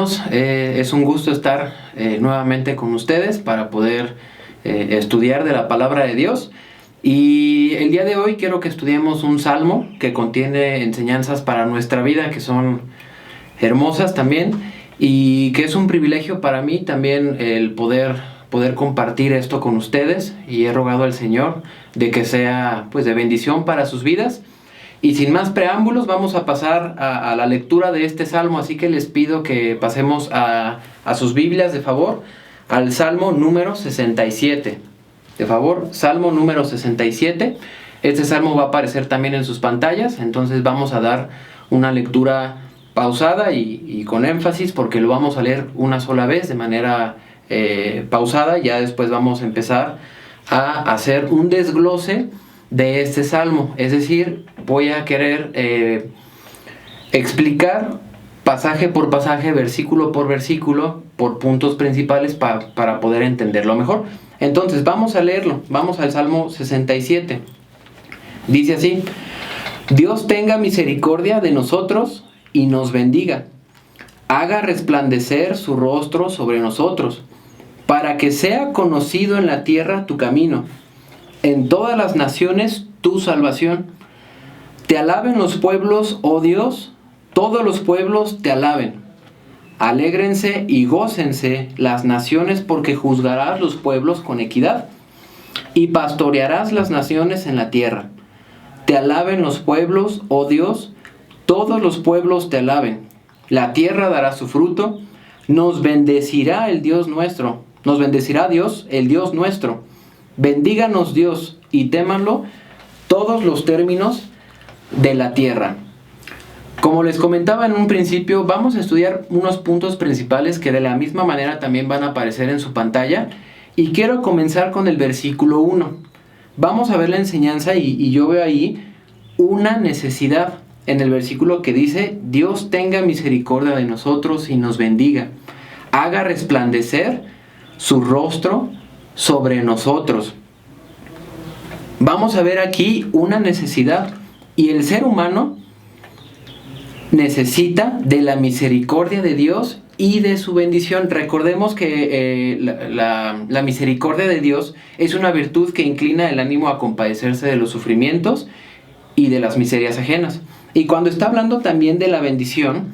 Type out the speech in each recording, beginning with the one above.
hermanos, es un gusto estar nuevamente con ustedes para poder estudiar de la palabra de Dios. Y el día de hoy quiero que estudiemos un salmo que contiene enseñanzas para nuestra vida que son hermosas también, y que es un privilegio para mí también el poder compartir esto con ustedes, y he rogado al Señor de que sea pues de bendición para sus vidas. Y sin más preámbulos, vamos a pasar a la lectura de este salmo, así que les pido que pasemos a sus Biblias, de favor, al Salmo número 67. De favor, Salmo número 67. Este salmo va a aparecer también en sus pantallas, entonces vamos a dar una lectura pausada y con énfasis, porque lo vamos a leer una sola vez de manera pausada. Ya después vamos a empezar a hacer un desglose de este salmo, es decir, voy a querer explicar pasaje por pasaje, versículo por versículo, por puntos principales para poder entenderlo mejor. Entonces vamos a leerlo, vamos al Salmo 67. Dice así: Dios tenga misericordia de nosotros y nos bendiga, haga resplandecer su rostro sobre nosotros, para que sea conocido en la tierra tu camino, en todas las naciones tu salvación. Te alaben los pueblos, oh Dios, todos los pueblos te alaben. Alégrense y gócense las naciones, porque juzgarás los pueblos con equidad y pastorearás las naciones en la tierra. Te alaben los pueblos, oh Dios, todos los pueblos te alaben. La tierra dará su fruto, nos bendecirá el Dios nuestro, nos bendecirá Dios, el Dios nuestro. Bendíganos Dios y témanlo todos los términos de la tierra. Como les comentaba en un principio, vamos a estudiar unos puntos principales que de la misma manera también van a aparecer en su pantalla, y quiero comenzar con el versículo 1. Vamos a ver la enseñanza y yo veo ahí una necesidad en el versículo que dice: Dios tenga misericordia de nosotros y nos bendiga, haga resplandecer su rostro sobre nosotros. Vamos a ver aquí una necesidad, y el ser humano necesita de la misericordia de Dios y de su bendición. Recordemos que la misericordia de Dios es una virtud que inclina el ánimo a compadecerse de los sufrimientos y de las miserias ajenas. Y cuando está hablando también de la bendición,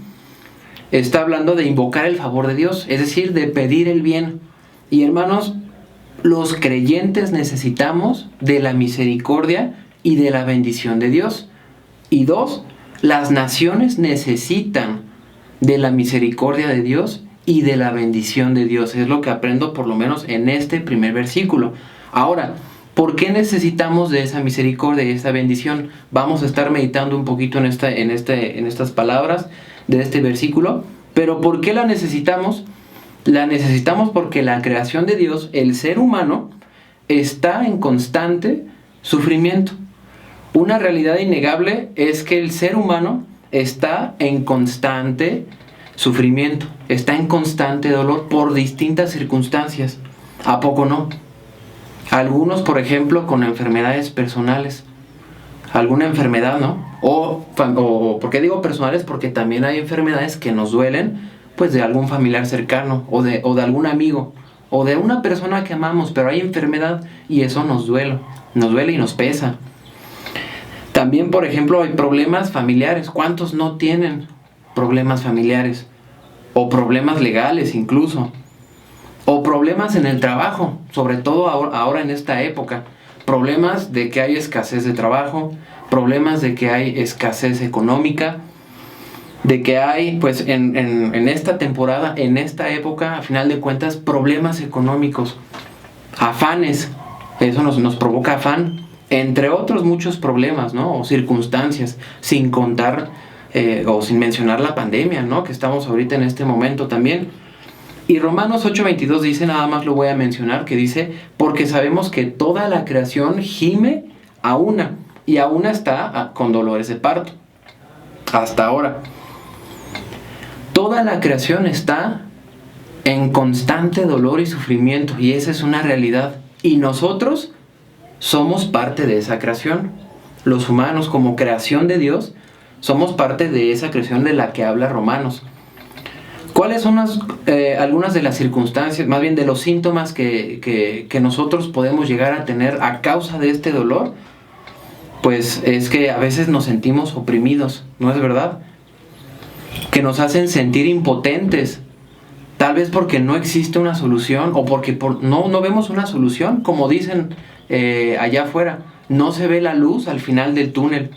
está hablando de invocar el favor de Dios, es decir, de pedir el bien. Y hermanos, los creyentes necesitamos de la misericordia y de la bendición de Dios. Y dos, las naciones necesitan de la misericordia de Dios y de la bendición de Dios. Es lo que aprendo por lo menos en este primer versículo. Ahora, ¿por qué necesitamos de esa misericordia y esa bendición? Vamos a estar meditando un poquito en estas palabras de este versículo. Pero ¿por qué la necesitamos? La necesitamos porque la creación de Dios, el ser humano, está en constante sufrimiento. Una realidad innegable es que el ser humano está en constante sufrimiento, está en constante dolor por distintas circunstancias. ¿A poco no? Algunos, por ejemplo, con enfermedades personales. Alguna enfermedad, ¿no? O ¿por qué digo personales? Porque también hay enfermedades que nos duelen, pues de algún familiar cercano, o de algún amigo, o de una persona que amamos, pero hay enfermedad y eso nos duele y nos pesa. También, por ejemplo, hay problemas familiares. ¿Cuántos no tienen problemas familiares? O problemas legales incluso. O problemas en el trabajo, sobre todo ahora en esta época. Problemas de que hay escasez de trabajo, problemas de que hay escasez económica, de que hay, pues en esta temporada, en esta época, a final de cuentas, problemas económicos, afanes. Eso nos provoca afán, entre otros muchos problemas, ¿no? O circunstancias, sin contar o sin mencionar la pandemia, ¿no? Que estamos ahorita en este momento también. Y Romanos 8:22 dice, nada más lo voy a mencionar, que dice: porque sabemos que toda la creación gime a una, y a una está con dolores de parto. Hasta ahora. Toda la creación está en constante dolor y sufrimiento, y esa es una realidad. Y nosotros somos parte de esa creación. Los humanos, como creación de Dios, somos parte de esa creación de la que habla Romanos. ¿Cuáles son algunas de las circunstancias, más bien de los síntomas que nosotros podemos llegar a tener a causa de este dolor? Pues es que a veces nos sentimos oprimidos, ¿no es verdad? Que nos hacen sentir impotentes, tal vez porque no existe una solución o porque no vemos una solución, como dicen allá afuera, no se ve la luz al final del túnel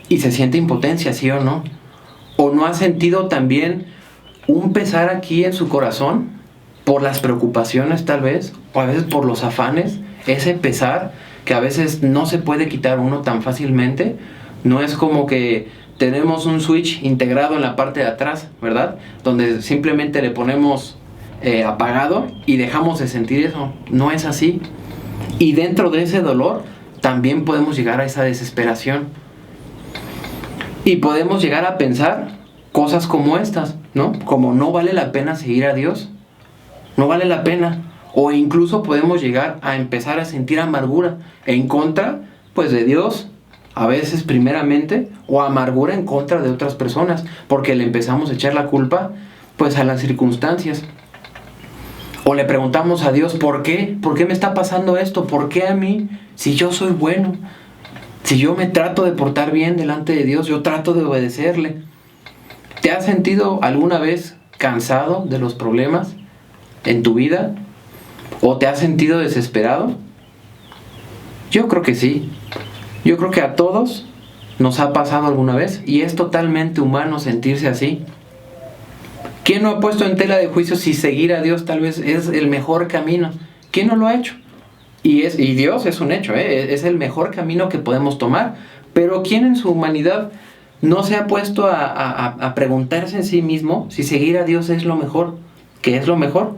y se siente impotencia, ¿sí o no? ¿O no ha sentido también un pesar aquí en su corazón por las preocupaciones tal vez, o a veces por los afanes, ese pesar que a veces no se puede quitar uno tan fácilmente? No es como que tenemos un switch integrado en la parte de atrás, ¿verdad? Donde simplemente le ponemos apagado y dejamos de sentir eso. No es así. Y dentro de ese dolor también podemos llegar a esa desesperación. Y podemos llegar a pensar cosas como estas, ¿no? Como no vale la pena seguir a Dios. No vale la pena. O incluso podemos llegar a empezar a sentir amargura en contra, pues, de Dios, a veces primeramente, o amargura en contra de otras personas, porque le empezamos a echar la culpa, pues, a las circunstancias. O le preguntamos a Dios, ¿por qué? ¿Por qué me está pasando esto? ¿Por qué a mí? Si yo soy bueno, si yo me trato de portar bien delante de Dios, yo trato de obedecerle. ¿Te has sentido alguna vez cansado de los problemas en tu vida? ¿O te has sentido desesperado? Yo creo que sí. Yo creo que a todos nos ha pasado alguna vez y es totalmente humano sentirse así. ¿Quién no ha puesto en tela de juicio si seguir a Dios tal vez es el mejor camino? ¿Quién no lo ha hecho? Y Dios es un hecho, es el mejor camino que podemos tomar. Pero ¿quién en su humanidad no se ha puesto a preguntarse en sí mismo si seguir a Dios es lo mejor? ¿Qué es lo mejor?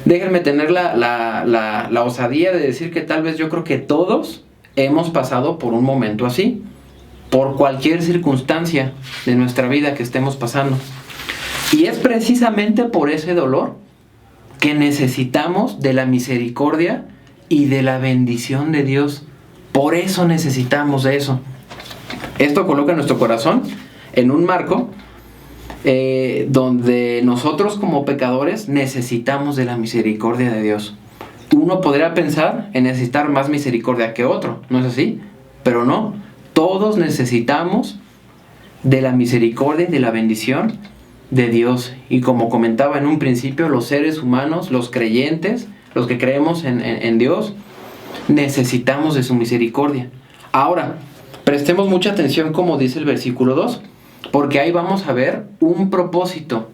Déjenme tener la osadía de decir que tal vez yo creo que todos hemos pasado por un momento así, por cualquier circunstancia de nuestra vida que estemos pasando. Y es precisamente por ese dolor que necesitamos de la misericordia y de la bendición de Dios. Por eso necesitamos de eso. Esto coloca nuestro corazón en un marco donde nosotros como pecadores necesitamos de la misericordia de Dios. Uno podría pensar en necesitar más misericordia que otro, ¿no es así? Pero no, todos necesitamos de la misericordia y de la bendición de Dios. Y como comentaba en un principio, los seres humanos, los creyentes, los que creemos en Dios, necesitamos de su misericordia. Ahora, prestemos mucha atención como dice el versículo 2, porque ahí vamos a ver un propósito,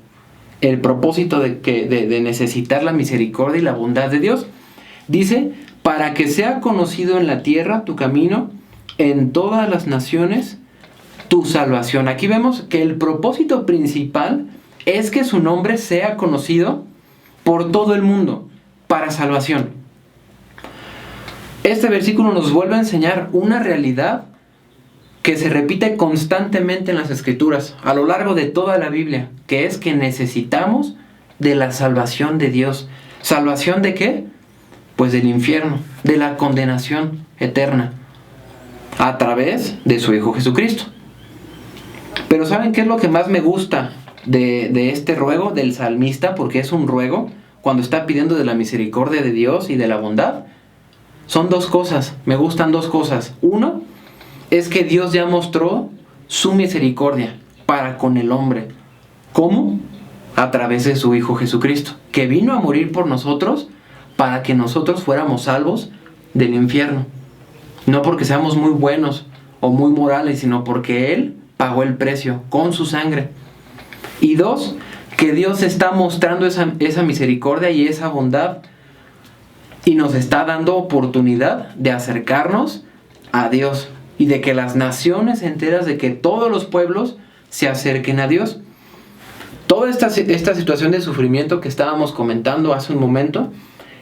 el propósito de necesitar la misericordia y la bondad de Dios. Dice, para que sea conocido en la tierra tu camino, en todas las naciones tu salvación. Aquí vemos que el propósito principal es que su nombre sea conocido por todo el mundo, para salvación. Este versículo nos vuelve a enseñar una realidad que se repite constantemente en las Escrituras, a lo largo de toda la Biblia, que es que necesitamos de la salvación de Dios. ¿Salvación de qué? Pues del infierno, de la condenación eterna, a través de su Hijo Jesucristo. Pero ¿saben qué es lo que más me gusta de este ruego del salmista? Porque es un ruego, cuando está pidiendo de la misericordia de Dios y de la bondad. Son dos cosas, me gustan dos cosas. Uno, es que Dios ya mostró su misericordia para con el hombre. ¿Cómo? A través de su Hijo Jesucristo, que vino a morir por nosotros para que nosotros fuéramos salvos del infierno. No porque seamos muy buenos o muy morales, sino porque Él pagó el precio con su sangre. Y dos, que Dios está mostrando esa misericordia y esa bondad y nos está dando oportunidad de acercarnos a Dios y de que las naciones enteras, de que todos los pueblos se acerquen a Dios. Toda esta situación de sufrimiento que estábamos comentando hace un momento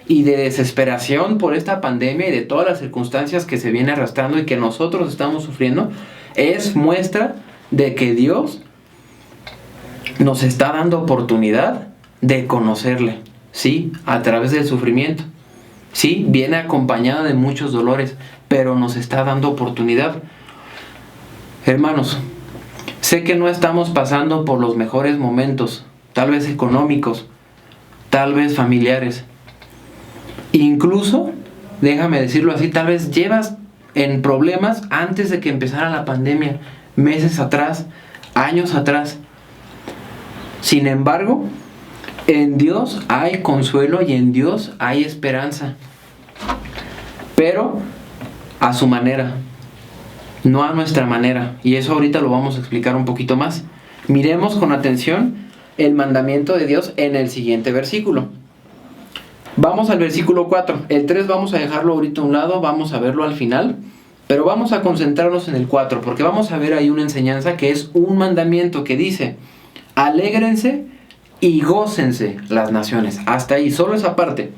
y de desesperación por esta pandemia y de todas las circunstancias que se viene arrastrando y que nosotros estamos sufriendo, es muestra de que Dios nos está dando oportunidad de conocerle, ¿sí? A través del sufrimiento. Sí, viene acompañada de muchos dolores, pero nos está dando oportunidad. Hermanos, sé que no estamos pasando por los mejores momentos, tal vez económicos, tal vez familiares. Incluso, déjame decirlo así, tal vez llevas en problemas antes de que empezara la pandemia, meses atrás, años atrás. Sin embargo, en Dios hay consuelo y en Dios hay esperanza. Pero a su manera, no a nuestra manera. Y eso ahorita lo vamos a explicar un poquito más. Miremos con atención el mandamiento de Dios en el siguiente versículo. Vamos al versículo 4. El 3 vamos a dejarlo ahorita a un lado, vamos a verlo al final. Pero vamos a concentrarnos en el 4, porque vamos a ver ahí una enseñanza que es un mandamiento que dice: alégrense y gócense las naciones. Hasta ahí, solo esa parte.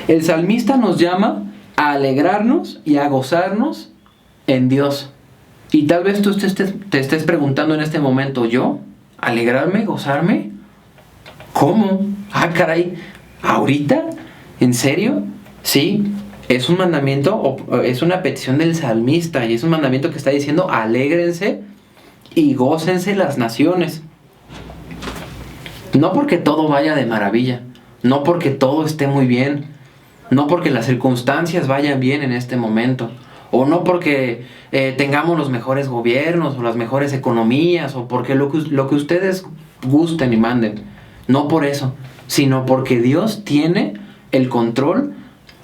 El salmista nos llama a alegrarnos y a gozarnos en Dios. Y tal vez tú te estés preguntando en este momento: ¿yo? ¿Alegrarme? ¿Gozarme? ¿Cómo? Ah, caray, ¿ahorita? ¿En serio? Sí, es un mandamiento, o es una petición del salmista, y es un mandamiento que está diciendo: alégrense y gócense las naciones. No porque todo vaya de maravilla, no porque todo esté muy bien, no porque las circunstancias vayan bien en este momento, o no porque tengamos los mejores gobiernos o las mejores economías, o porque lo que ustedes gusten y manden. No por eso, sino porque Dios tiene el control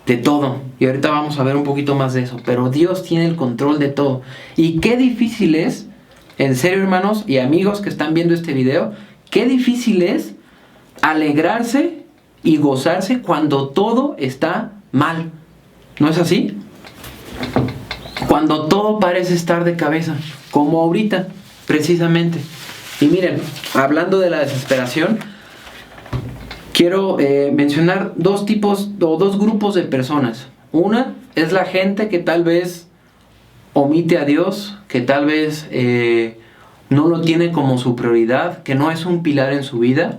de todo. Y ahorita vamos a ver un poquito más de eso, pero Dios tiene el control de todo. Y qué difícil es, en serio, hermanos y amigos que están viendo este video, qué difícil es alegrarse y gozarse cuando todo está mal. ¿No es así? Cuando todo parece estar de cabeza, como ahorita, precisamente. Y miren, hablando de la desesperación, quiero mencionar dos tipos o dos grupos de personas. Una es la gente que tal vez omite a Dios, que tal vez no lo tiene como su prioridad, que no es un pilar en su vida.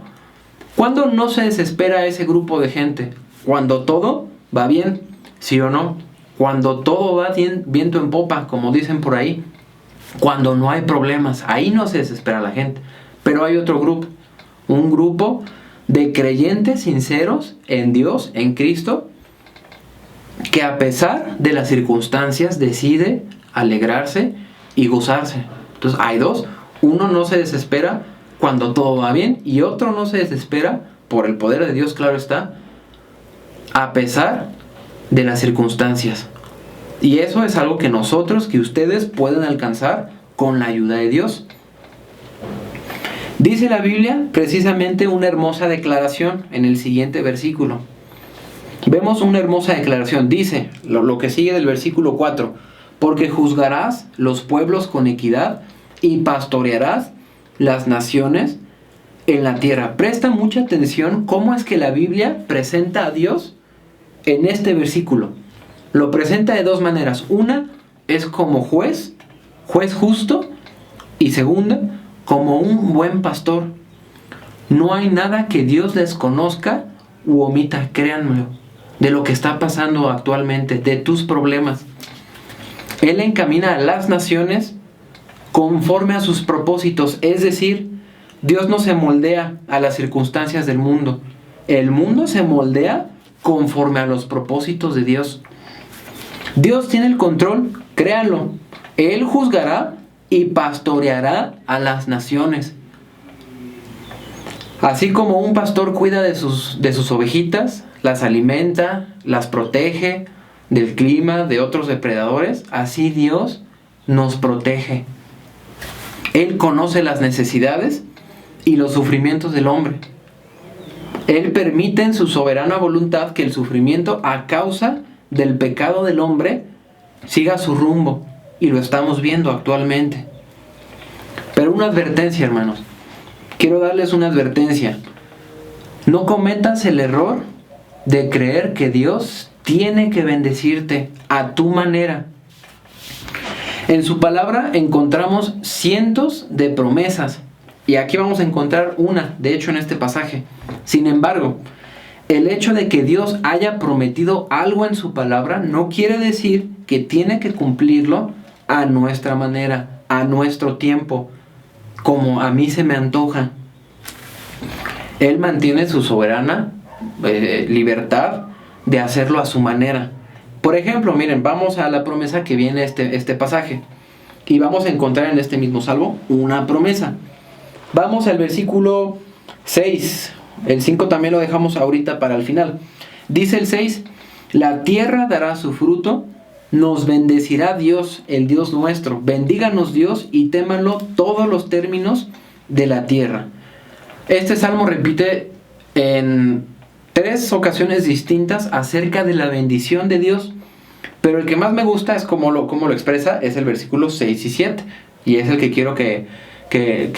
¿Cuándo no se desespera ese grupo de gente? Cuando todo va bien, ¿sí o no? Cuando todo va viento en popa, como dicen por ahí. Cuando no hay problemas, ahí no se desespera la gente. Pero hay otro grupo, un grupo de creyentes sinceros en Dios, en Cristo, que a pesar de las circunstancias decide alegrarse y gozarse. Entonces hay dos: uno no se desespera cuando todo va bien, y otro no se desespera, por el poder de Dios, claro está, a pesar de las circunstancias. Y eso es algo que nosotros, que ustedes pueden alcanzar con la ayuda de Dios. Dice la Biblia precisamente una hermosa declaración en el siguiente versículo. Vemos una hermosa declaración. Dice lo que sigue del versículo 4: porque juzgarás los pueblos con equidad y pastorearás las naciones en la tierra. Presta mucha atención cómo es que la Biblia presenta a Dios en este versículo. Lo presenta de dos maneras. Una es como juez justo, y segunda, como un buen pastor. No hay nada que Dios desconozca u omita, créanmelo, de lo que está pasando actualmente, de tus problemas. Él encamina a las naciones conforme a sus propósitos. Es decir, Dios no se moldea a las circunstancias del mundo. El mundo se moldea conforme a los propósitos de Dios. Dios tiene el control, créanlo. Él juzgará y pastoreará a las naciones. Así como un pastor cuida de sus ovejitas, las alimenta, las protege del clima, de otros depredadores, así Dios nos protege. Él conoce las necesidades y los sufrimientos del hombre. Él permite en su soberana voluntad que el sufrimiento a causa del pecado del hombre siga su rumbo, y lo estamos viendo actualmente. Pero una advertencia, hermanos. Quiero darles una advertencia. No cometas el error de creer que Dios tiene que bendecirte a tu manera. En su palabra encontramos cientos de promesas, y aquí vamos a encontrar una, de hecho, en este pasaje. Sin embargo, el hecho de que Dios haya prometido algo en su palabra no quiere decir que tiene que cumplirlo a nuestra manera, a nuestro tiempo, como a mí se me antoja. Él mantiene su soberana libertad de hacerlo a su manera. Por ejemplo, miren, vamos a la promesa que viene este pasaje. Y vamos a encontrar en este mismo salmo una promesa. Vamos al versículo 6. El 5 también lo dejamos ahorita para el final. Dice el 6: la tierra dará su fruto, nos bendecirá Dios, el Dios nuestro. Bendíganos Dios y témanlo todos los términos de la tierra. Este salmo repite en 3 ocasiones distintas acerca de la bendición de Dios. Pero el que más me gusta es cómo lo expresa, es el versículo 6 y 7. Y es el que quiero que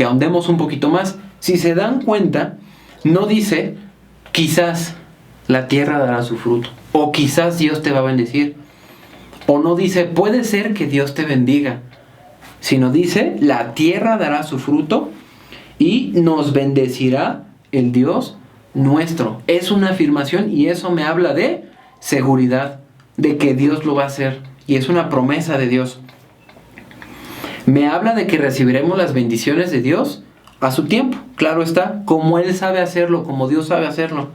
ahondemos un poquito más. Si se dan cuenta, no dice quizás la tierra dará su fruto, o quizás Dios te va a bendecir, o no dice puede ser que Dios te bendiga, sino dice la tierra dará su fruto y nos bendecirá el Dios nuestro. Es una afirmación y eso me habla de seguridad, de que Dios lo va a hacer, y es una promesa de Dios. Me habla de que recibiremos las bendiciones de Dios a su tiempo, claro está, como Él sabe hacerlo, como Dios sabe hacerlo.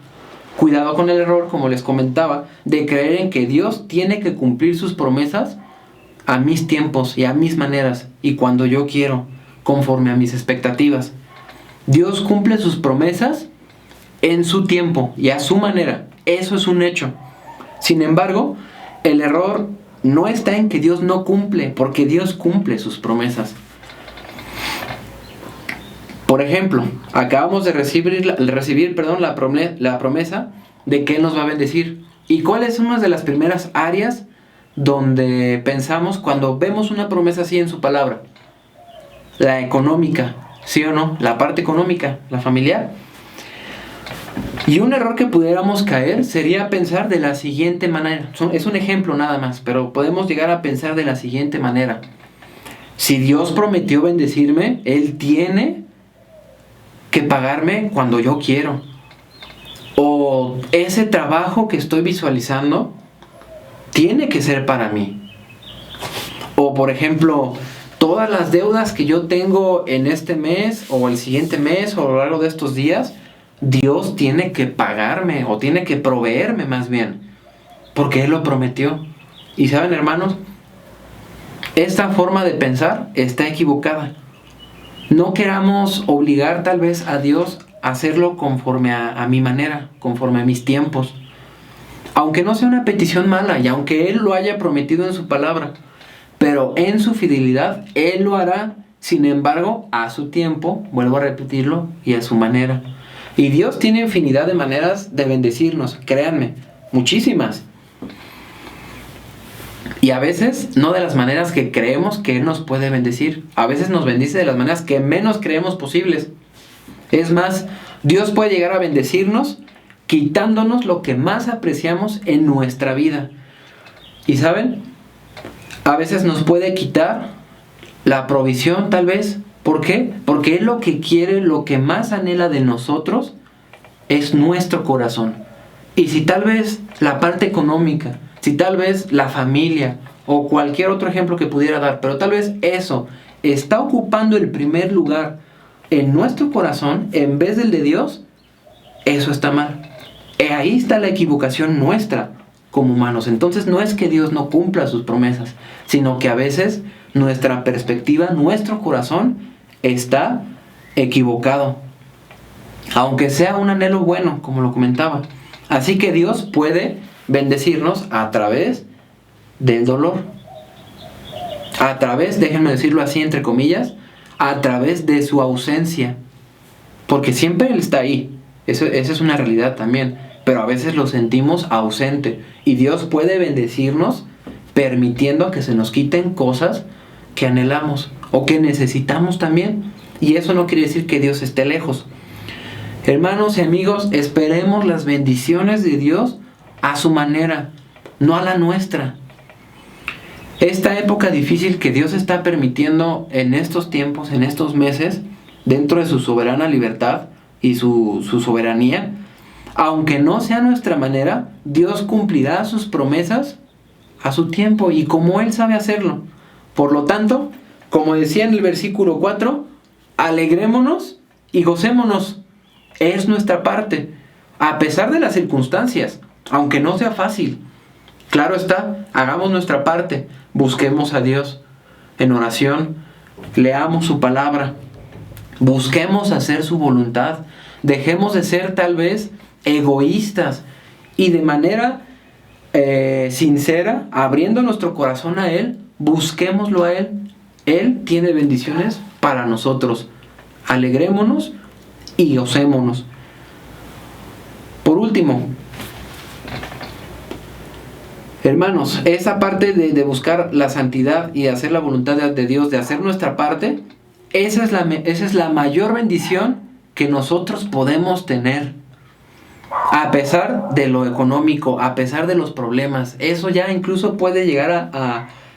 Cuidado con el error, como les comentaba, de creer en que Dios tiene que cumplir sus promesas a mis tiempos y a mis maneras, y cuando yo quiero, conforme a mis expectativas. Dios cumple sus promesas en su tiempo y a su manera. Eso es un hecho. Sin embargo, el error no está en que Dios no cumple, porque Dios cumple sus promesas. Por ejemplo, acabamos de recibir la promesa de que Él nos va a bendecir. ¿Y cuáles son una de las primeras áreas donde pensamos cuando vemos una promesa así en su palabra? La económica, ¿sí o no? La parte económica, la familiar. Y un error que pudiéramos caer sería pensar de la siguiente manera. Es un ejemplo nada más, pero podemos llegar a pensar de la siguiente manera. Si Dios prometió bendecirme, Él tiene que pagarme cuando yo quiero. O ese trabajo que estoy visualizando tiene que ser para mí. O por ejemplo, todas las deudas que yo tengo en este mes o el siguiente mes o a lo largo de estos días, Dios tiene que pagarme o tiene que proveerme más bien, porque Él lo prometió. Y saben, hermanos, esta forma de pensar está equivocada. No queramos obligar tal vez a Dios a hacerlo conforme a mi manera, conforme a mis tiempos. Aunque no sea una petición mala y aunque Él lo haya prometido en su palabra, pero en su fidelidad Él lo hará, sin embargo, a su tiempo, vuelvo a repetirlo, y a su manera. Y Dios tiene infinidad de maneras de bendecirnos, créanme, muchísimas. Y a veces no de las maneras que creemos que Él nos puede bendecir. A veces nos bendice de las maneras que menos creemos posibles. Es más, Dios puede llegar a bendecirnos quitándonos lo que más apreciamos en nuestra vida. Y ¿saben? A veces nos puede quitar la provisión tal vez. ¿Por qué? Porque Él lo que quiere, lo que más anhela de nosotros es nuestro corazón. Y si tal vez la parte económica, si tal vez la familia o cualquier otro ejemplo que pudiera dar, pero tal vez eso está ocupando el primer lugar en nuestro corazón en vez del de Dios, eso está mal. Ahí está la equivocación nuestra como humanos. Entonces no es que Dios no cumpla sus promesas, sino que a veces nuestra perspectiva, nuestro corazón está equivocado, aunque sea un anhelo bueno, como lo comentaba. Así que Dios puede bendecirnos a través del dolor, a través, déjenme decirlo así entre comillas, a través de su ausencia, porque siempre Él está ahí. Esa es una realidad también, pero a veces lo sentimos ausente, y Dios puede bendecirnos permitiendo que se nos quiten cosas que anhelamos o que necesitamos también, y eso no quiere decir que Dios esté lejos. Hermanos y amigos, esperemos las bendiciones de Dios a su manera, no a la nuestra. Esta época difícil que Dios está permitiendo en estos tiempos, en estos meses, dentro de su soberana libertad y su soberanía, aunque no sea nuestra manera, Dios cumplirá sus promesas a su tiempo y como Él sabe hacerlo. Por lo tanto, como decía en el versículo 4, alegrémonos y gocémonos es nuestra parte, a pesar de las circunstancias, aunque no sea fácil. Claro está, hagamos nuestra parte, busquemos a Dios en oración, leamos su palabra, busquemos hacer su voluntad, dejemos de ser tal vez egoístas y de manera sincera, abriendo nuestro corazón a Él, busquémoslo a Él. Él tiene bendiciones para nosotros. Alegrémonos y gocémonos. Por último, hermanos, esa parte de buscar la santidad y hacer la voluntad de Dios, de hacer nuestra parte, esa es la mayor bendición que nosotros podemos tener. A pesar de lo económico, a pesar de los problemas, eso ya incluso puede llegar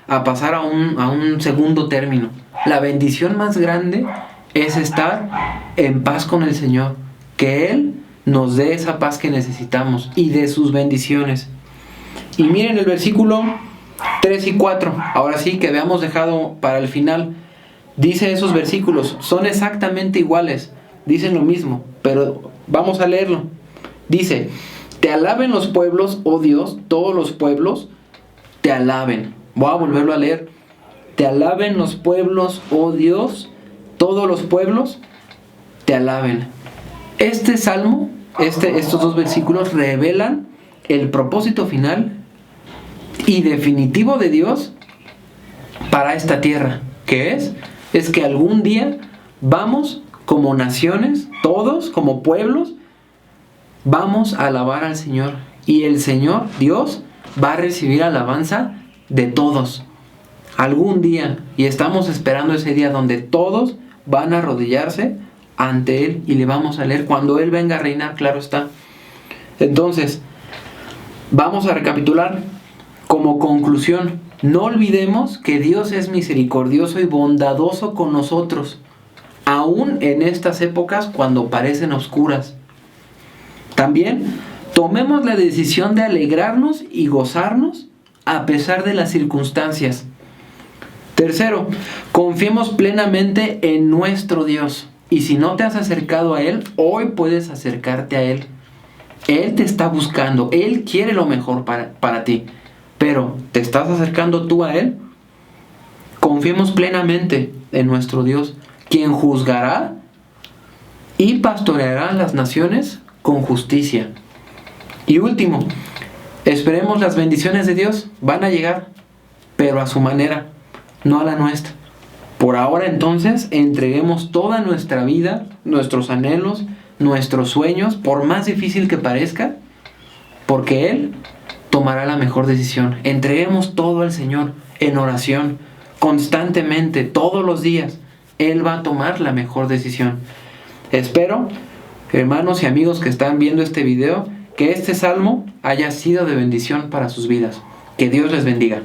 a pasar a un segundo término. La bendición más grande es estar en paz con el Señor, que Él nos dé esa paz que necesitamos y de sus bendiciones. Y miren el versículo 3 y 4, ahora sí que habíamos dejado para el final. Dice esos versículos, son exactamente iguales, dicen lo mismo, pero vamos a leerlo. Dice, te alaben los pueblos, oh Dios, todos los pueblos te alaben. Voy a volverlo a leer. Te alaben los pueblos, oh Dios, todos los pueblos te alaben. Este salmo, estos dos versículos revelan el propósito final y definitivo de Dios para esta tierra, que es que algún día vamos como naciones, todos como pueblos, vamos a alabar al Señor y el Señor, Dios, va a recibir alabanza de todos algún día, y estamos esperando ese día donde todos van a arrodillarse ante Él y le vamos a leer cuando Él venga a reinar, claro está. Entonces, vamos a recapitular como conclusión. No olvidemos que Dios es misericordioso y bondadoso con nosotros, aún en estas épocas cuando parecen oscuras. También tomemos la decisión de alegrarnos y gozarnos a pesar de las circunstancias. Tercero, confiemos plenamente en nuestro Dios. Y si no te has acercado a Él, hoy puedes acercarte a Él. Él te está buscando, Él quiere lo mejor para ti. Pero, ¿te estás acercando tú a Él? Confiemos plenamente en nuestro Dios, quien juzgará y pastoreará las naciones con justicia. Y último, esperemos las bendiciones de Dios. Van a llegar, pero a su manera, no a la nuestra. Por ahora entonces, entreguemos toda nuestra vida, nuestros anhelos, nuestros sueños, por más difícil que parezca, porque Él tomará la mejor decisión. Entreguemos todo al Señor en oración, constantemente, todos los días. Él va a tomar la mejor decisión. Espero, hermanos y amigos que están viendo este video, que este salmo haya sido de bendición para sus vidas. Que Dios les bendiga.